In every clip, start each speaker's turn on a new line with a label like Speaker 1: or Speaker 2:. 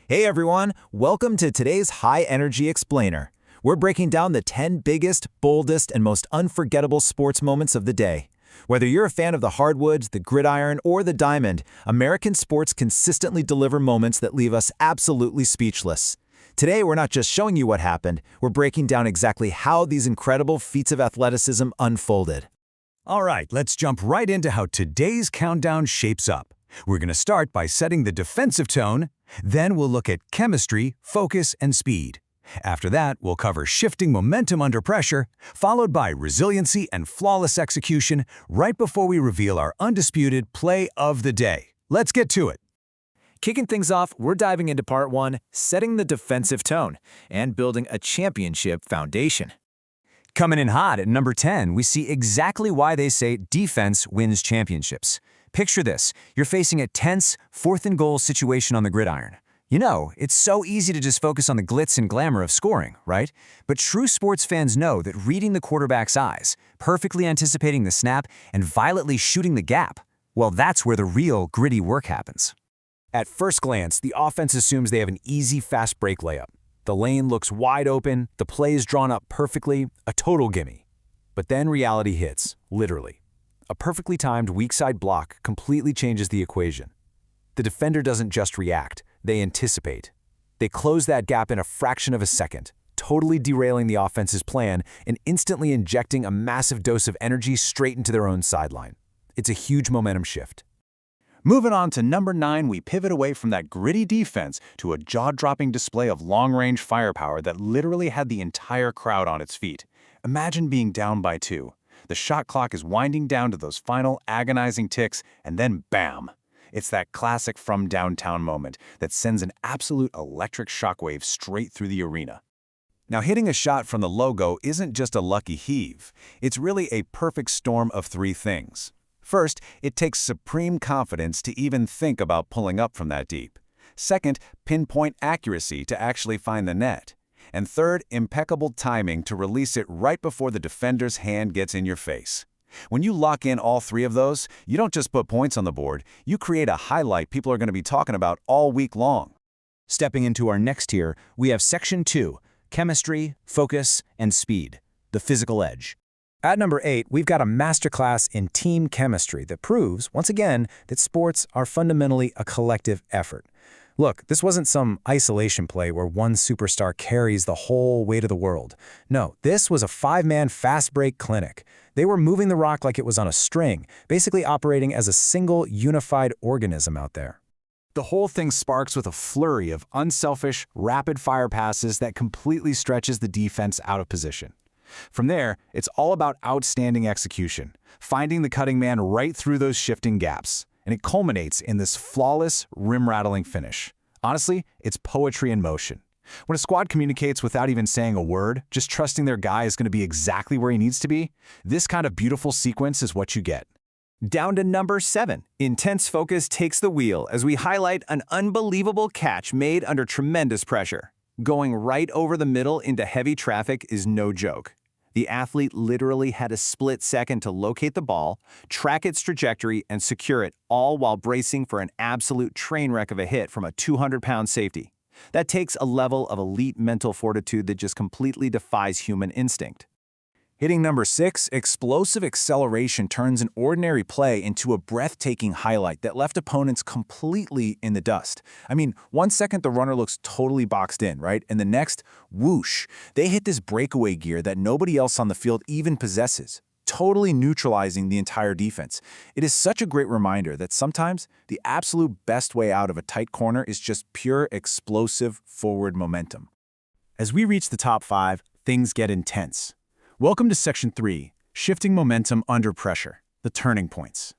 Speaker 1: Hey everyone, welcome to today's High Energy Explainer. We're breaking down the 10 biggest, boldest, and most unforgettable sports moments of the day. Whether you're a fan of the hardwoods, the gridiron, or the diamond, American sports consistently deliver moments that leave us absolutely speechless. Today, we're not just showing you what happened, we're breaking down exactly how these incredible feats of athleticism unfolded.
Speaker 2: All right, let's jump right into how today's countdown shapes up. We're going to start by setting the defensive tone, then we'll look at chemistry, focus, and speed. After that, we'll cover shifting momentum under pressure, followed by resiliency and flawless execution right before we reveal our undisputed play of the day. Let's get to it.
Speaker 1: Kicking things off, we're diving into part 1, setting the defensive tone, and building a championship foundation.
Speaker 2: Coming in hot at number 10, we see exactly why they say defense wins championships. Picture this, you're facing a tense, 4th and goal situation on the gridiron. You know, it's so easy to just focus on the glitz and glamour of scoring, right? But true sports fans know that reading the quarterback's eyes, perfectly anticipating the snap, and violently shooting the gap, well, that's where the real gritty work happens. At first glance, the offense assumes they have an easy fast break layup. The lane looks wide open, the play is drawn up perfectly, a total gimme. But then reality hits, literally. A perfectly timed weak side block completely changes the equation. The defender doesn't just react, they anticipate. They close that gap in a fraction of a second, totally derailing the offense's plan and instantly injecting a massive dose of energy straight into their own sideline. It's a huge momentum shift.
Speaker 3: Moving on to number 9, we pivot away from that gritty defense to a jaw-dropping display of long-range firepower that literally had the entire crowd on its feet. Imagine being down by 2. The shot clock is winding down to those final agonizing ticks, and then bam! It's that classic from downtown moment that sends an absolute electric shockwave straight through the arena.
Speaker 2: Now, hitting a shot from the logo isn't just a lucky heave. It's really a perfect storm of 3 things. First, it takes supreme confidence to even think about pulling up from that deep. Second, pinpoint accuracy to actually find the net. And third, impeccable timing to release it right before the defender's hand gets in your face. When you lock in all 3 of those, you don't just put points on the board, you create a highlight people are going to be talking about all week long.
Speaker 1: Stepping into our next tier, we have Section 2, Chemistry, Focus, and Speed, the physical edge. At number 8, we've got a masterclass in team chemistry that proves, once again, that sports are fundamentally a collective effort. Look, this wasn't some isolation play where one superstar carries the whole weight of the world. No, this was a 5-man fast break clinic. They were moving the rock like it was on a string, basically operating as a single, unified organism out there.
Speaker 3: The whole thing sparks with a flurry of unselfish, rapid-fire passes that completely stretches the defense out of position. From there, it's all about outstanding execution, finding the cutting man right through those shifting gaps. And it culminates in this flawless, rim-rattling finish. Honestly, it's poetry in motion. When a squad communicates without even saying a word, just trusting their guy is going to be exactly where he needs to be, this kind of beautiful sequence is what you get.
Speaker 1: Down to number 7, intense focus takes the wheel as we highlight an unbelievable catch made under tremendous pressure. Going right over the middle into heavy traffic is no joke. The athlete literally had a split second to locate the ball, track its trajectory, and secure it, all while bracing for an absolute train wreck of a hit from a 200-pound safety. That takes a level of elite mental fortitude that just completely defies human instinct.
Speaker 3: Hitting number 6, explosive acceleration turns an ordinary play into a breathtaking highlight that left opponents completely in the dust. I mean, 1 second the runner looks totally boxed in, right? And the next, whoosh, they hit this breakaway gear that nobody else on the field even possesses, totally neutralizing the entire defense. It is such a great reminder that sometimes the absolute best way out of a tight corner is just pure explosive forward momentum. As we reach the top 5, things get intense. Welcome to Section 3, Shifting Momentum Under Pressure, the Turning Points.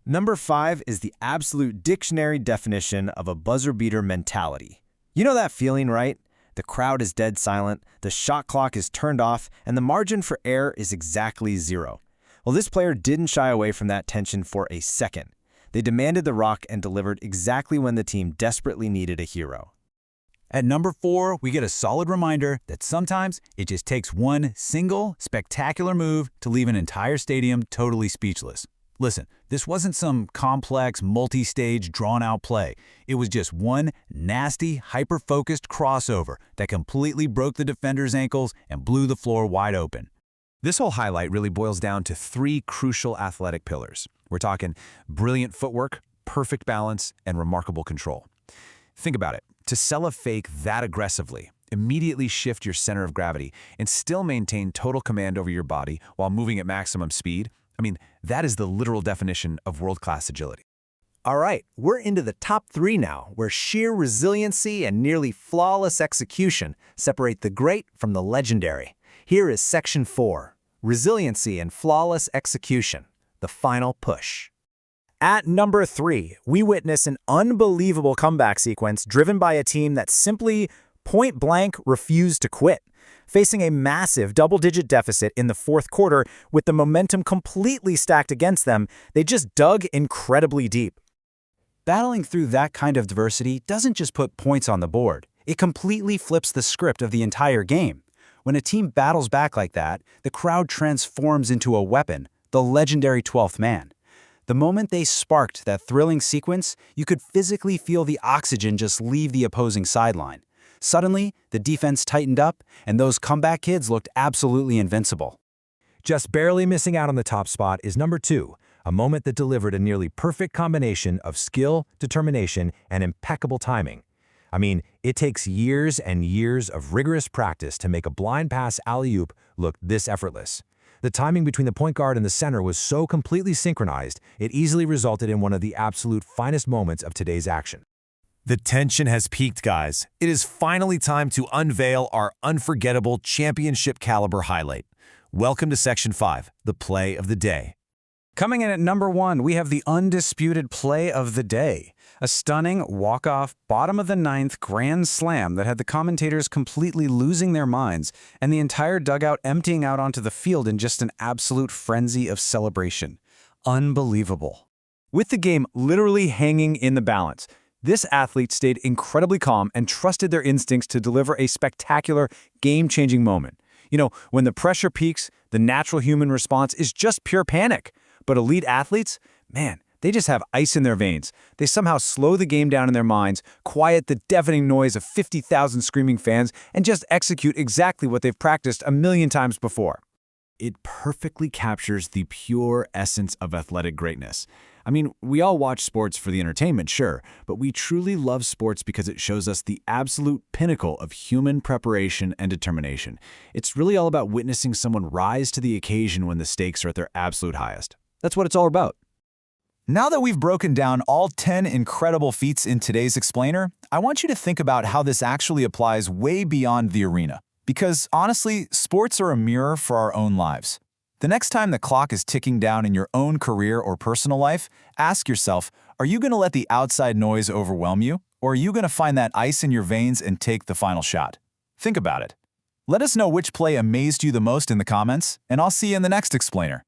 Speaker 4: Number 5 is the absolute dictionary definition of a buzzer-beater mentality. You know that feeling, right? The crowd is dead silent, the shot clock is turned off, and the margin for error is exactly 0. Well, this player didn't shy away from that tension for a second. They demanded the rock and delivered exactly when the team desperately needed a hero.
Speaker 2: At number 4, we get a solid reminder that sometimes it just takes one single, spectacular move to leave an entire stadium totally speechless.
Speaker 3: Listen, this wasn't some complex, multi-stage, drawn-out play. It was just one nasty, hyper-focused crossover that completely broke the defender's ankles and blew the floor wide open.
Speaker 2: This whole highlight really boils down to three crucial athletic pillars. We're talking brilliant footwork, perfect balance, and remarkable control. Think about it. To sell a fake that aggressively, immediately shift your center of gravity, and still maintain total command over your body while moving at maximum speed, I mean, that is the literal definition of world-class agility.
Speaker 1: All right, we're into the top three now, where sheer resiliency and nearly flawless execution separate the great from the legendary. Here is Section 4, Resiliency and Flawless Execution, the final push. At number 3, we witness an unbelievable comeback sequence driven by a team that simply, point-blank, refused to quit. Facing a massive double-digit deficit in the fourth quarter with the momentum completely stacked against them, they just dug incredibly deep.
Speaker 5: Battling through that kind of adversity doesn't just put points on the board. It completely flips the script of the entire game. When a team battles back like that, the crowd transforms into a weapon, the legendary 12th man. The moment they sparked that thrilling sequence, you could physically feel the oxygen just leave the opposing sideline. Suddenly, the defense tightened up, and those comeback kids looked absolutely invincible.
Speaker 2: Just barely missing out on the top spot is number 2, a moment that delivered a nearly perfect combination of skill, determination, and impeccable timing. I mean, it takes years and years of rigorous practice to make a blind pass alley-oop look this effortless. The timing between the point guard and the center was so completely synchronized, it easily resulted in one of the absolute finest moments of today's action.
Speaker 6: The tension has peaked, guys. It is finally time to unveil our unforgettable championship-caliber highlight. Welcome to Section 5, the play of the day.
Speaker 5: Coming in at number 1, we have the undisputed play of the day. A stunning walk-off, bottom-of-the-ninth grand slam that had the commentators completely losing their minds and the entire dugout emptying out onto the field in just an absolute frenzy of celebration. Unbelievable.
Speaker 3: With the game literally hanging in the balance, this athlete stayed incredibly calm and trusted their instincts to deliver a spectacular, game-changing moment. You know, when the pressure peaks, the natural human response is just pure panic. But elite athletes, man, they just have ice in their veins. They somehow slow the game down in their minds, quiet the deafening noise of 50,000 screaming fans, and just execute exactly what they've practiced a million times before.
Speaker 7: It perfectly captures the pure essence of athletic greatness. I mean, we all watch sports for the entertainment, sure, but we truly love sports because it shows us the absolute pinnacle of human preparation and determination. It's really all about witnessing someone rise to the occasion when the stakes are at their absolute highest. That's what it's all about.
Speaker 3: Now that we've broken down all 10 incredible feats in today's explainer, I want you to think about how this actually applies way beyond the arena. Because honestly, sports are a mirror for our own lives. The next time the clock is ticking down in your own career or personal life, ask yourself, are you going to let the outside noise overwhelm you? Or are you going to find that ice in your veins and take the final shot? Think about it. Let us know which play amazed you the most in the comments, and I'll see you in the next explainer.